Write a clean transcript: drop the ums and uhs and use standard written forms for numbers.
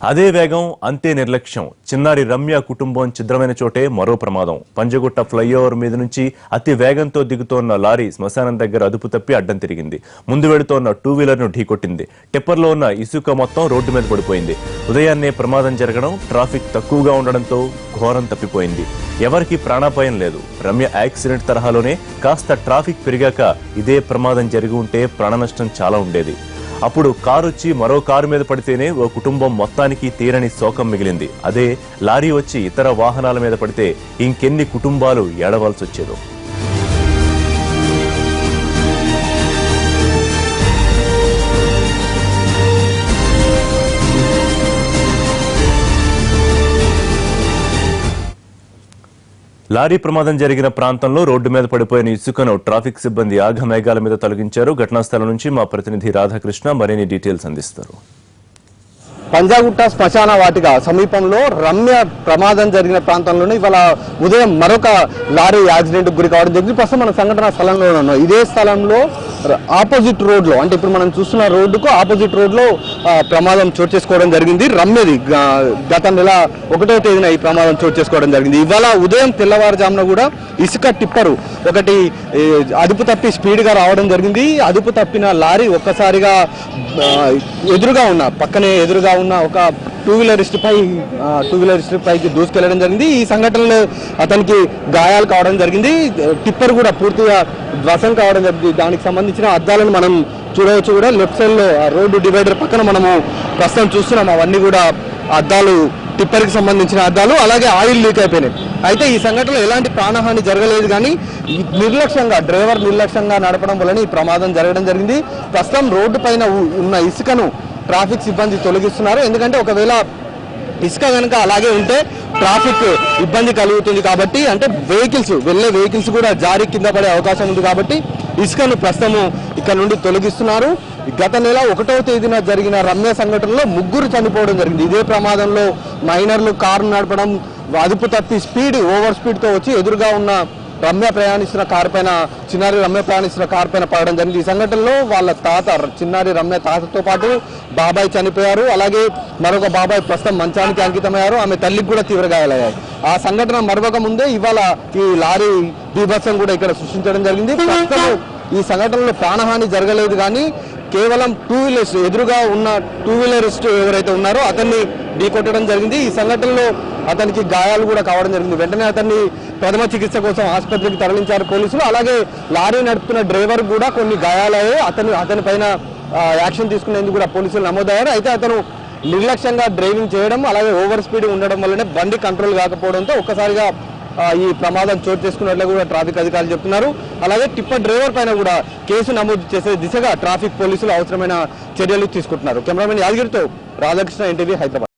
అదే వేగం అంతే నిర్లక్ష్యం. చిన్నారి రమ్య కుటుంబం ఛిద్రమైన చోటే మరో ప్రమాదం. పంజగుట్ట ఫ్లైఓవర్ మీద నుంచి అతి వేగంతో దిగుతోన్న లారీ శ్మశానం దగ్గర అదుపు తప్పి అడ్డం తిరిగింది. ముందు వెళుతోన్న టూ వీలర్ను ఢీకొట్టింది. టిప్పర్లో ఉన్న ఇసుక మొత్తం రోడ్డు మీద పడిపోయింది. ఉదయాన్నే ప్రమాదం జరగడం, ట్రాఫిక్ తక్కువగా ఉండడంతో ఘోరం తప్పిపోయింది. ఎవరికి ప్రాణాపాయం లేదు. రమ్య యాక్సిడెంట్ తరహాలోనే కాస్త ట్రాఫిక్ పెరిగాక ఇదే ప్రమాదం జరిగి ఉంటే ప్రాణ నష్టం చాలా ఉండేది. అప్పుడు కారు వచ్చి మరో కారు మీద పడితేనే ఓ కుటుంబం మొత్తానికి తీరని శోకం మిగిలింది. అదే లారీ వచ్చి ఇతర వాహనాల మీద పడితే ఇంకెన్ని కుటుంబాలు ఏడవాల్సి వచ్చేదో. లారీ ప్రమాదం జరిగిన ప్రాంతంలో రోడ్డు మీద పడిపోయిన ఇసుకను ట్రాఫిక్ సిబ్బంది ఆఘమేఘాల మీద తొలగించారు. ఘటనా స్థలం నుంచి మా ప్రతినిధి రాధాకృష్ణ మరిన్ని డీటెయిల్స్ అందిస్తారు. పంజాగుట్ట శ్మశాన వాటిక సమీపంలో రమ్య ప్రమాదం జరిగిన ప్రాంతంలోనే ఇవాళ ఉదయం మరొక లారీ యాక్సిడెంట్ గురి కావడం జరిగింది. ప్రస్తుతం మన సంఘటన స్థలంలో ఉన్నాం. ఇదే స్థలంలో ఆపోజిట్ రోడ్ లో, అంటే ఇప్పుడు మనం చూస్తున్న రోడ్డుకు ఆపోజిట్ రోడ్ లో ప్రమాదం చోటు చేసుకోవడం జరిగింది. రమ్యది గత నెల 1వ తేదీన ఈ ప్రమాదం చోటు చేసుకోవడం జరిగింది. ఇవాళ ఉదయం తెల్లవారుజామున కూడా ఇసుక టిప్పరు ఒకటి అదుపు తప్పి స్పీడ్ గా రావడం జరిగింది. అదుపు తప్పిన లారీ ఒక్కసారిగా పక్కనే ఎదురుగా ఉన్న ఒక టూ వీలరిస్ట్ పైకి దూసుకెళ్లడం జరిగింది. ఈ సంఘటనలో అతనికి గాయాలు కావడం జరిగింది. టిప్పర్ కూడా పూర్తిగా ధ్వసం కావడం జరిగింది. దానికి సంబంధించిన అద్దాలను మనం చూడవచ్చు. కూడా లెఫ్ట్ సైడ్ లో రోడ్డు డివైడర్ పక్కన మనము ప్రస్తుతం చూస్తున్నాం. అవన్నీ కూడా అద్దాలు, టిప్పర్కి సంబంధించిన అద్దాలు, అలాగే ఆయిల్ లీక్ అయిపోయినాయి. అయితే ఈ సంఘటనలో ఎలాంటి ప్రాణహాని జరగలేదు, కానీ డ్రైవర్ నిర్లక్ష్యంగా నడపడం వలన ఈ ప్రమాదం జరగడం జరిగింది. ప్రస్తుతం రోడ్డు పైన ఉన్న ఇసుకను ట్రాఫిక్ సిబ్బంది తొలగిస్తున్నారు. ఎందుకంటే ఒకవేళ ఇసుక కనుక అలాగే ఉంటే ట్రాఫిక్ ఇబ్బంది కలుగుతుంది కాబట్టి, అంటే వెళ్ళే వెహికల్స్ కూడా జారి కింద పడే అవకాశం ఉంది కాబట్టి ఇసుకను ప్రస్తుతం ఇక్కడ నుండి తొలగిస్తున్నారు. గత నెల 1వ తేదీన జరిగిన రమ్య సంఘటనలో 3 చనిపోవడం జరిగింది. ఇదే ప్రమాదంలో మైనర్లు కారు నడపడం, అదుపు తప్పి ఓవర్ స్పీడ్తో వచ్చి ఎదురుగా ఉన్న చిన్నారి రమ్య ప్రయాణిస్తున్న కారు పైన పడడం జరిగింది. ఈ సంఘటనలో వాళ్ళ చిన్నారి రమ్య తాతతో పాటు బాబాయ్ చనిపోయారు. అలాగే మరొక బాబాయ్ ప్రస్తుతం మంచానికి అంకితమయ్యారు. ఆమె తల్లికి కూడా తీవ్ర గాయాలయ్యాయి. ఆ సంఘటన మరొక ముందే ఇవాళ ఈ లారీ బీభత్సం కూడా ఇక్కడ సృష్టించడం జరిగింది. ప్రస్తుతం ఈ సంఘటనలో ప్రాణహాని జరగలేదు, కానీ కేవలం ఎదురుగా ఉన్న టూ వీలరిస్ట్ ఎవరైతే ఉన్నారో అతన్ని ఢీకొట్టడం జరిగింది. ఈ సంఘటనలో అతనికి గాయాలు కూడా కావడం జరిగింది. వెంటనే అతన్ని ప్రథమ చికిత్స కోసం ఆసుపత్రికి తరలించారు పోలీసులు. అలాగే లారీ నడుపుతున్న డ్రైవర్ కూడా కొన్ని గాయాలయ్యాయి. అతని పైన యాక్షన్ తీసుకునేందుకు కూడా పోలీసులు నమోదయ్యారు. అయితే అతను నిర్లక్ష్యంగా డ్రైవింగ్ చేయడం, అలాగే ఓవర్ స్పీడ్ ఉండడం వల్లనే బండి కంట్రోల్ కాకపోవడంతో ఒక్కసారిగా ఈ ప్రమాదం చోటు చేసుకున్నట్లు కూడా ట్రాఫిక్ అధికారులు చెప్తున్నారు. అలాగే టిప్పర్ డ్రైవర్ పైన కూడా కేసు నమోదు చేసే దిశగా ట్రాఫిక్ పోలీసులు అవసరమైన చర్యలు తీసుకుంటున్నారు. కెమెరామెన్ యాదగిరితో రాధాకృష్ణ, NTV, హైదరాబాద్.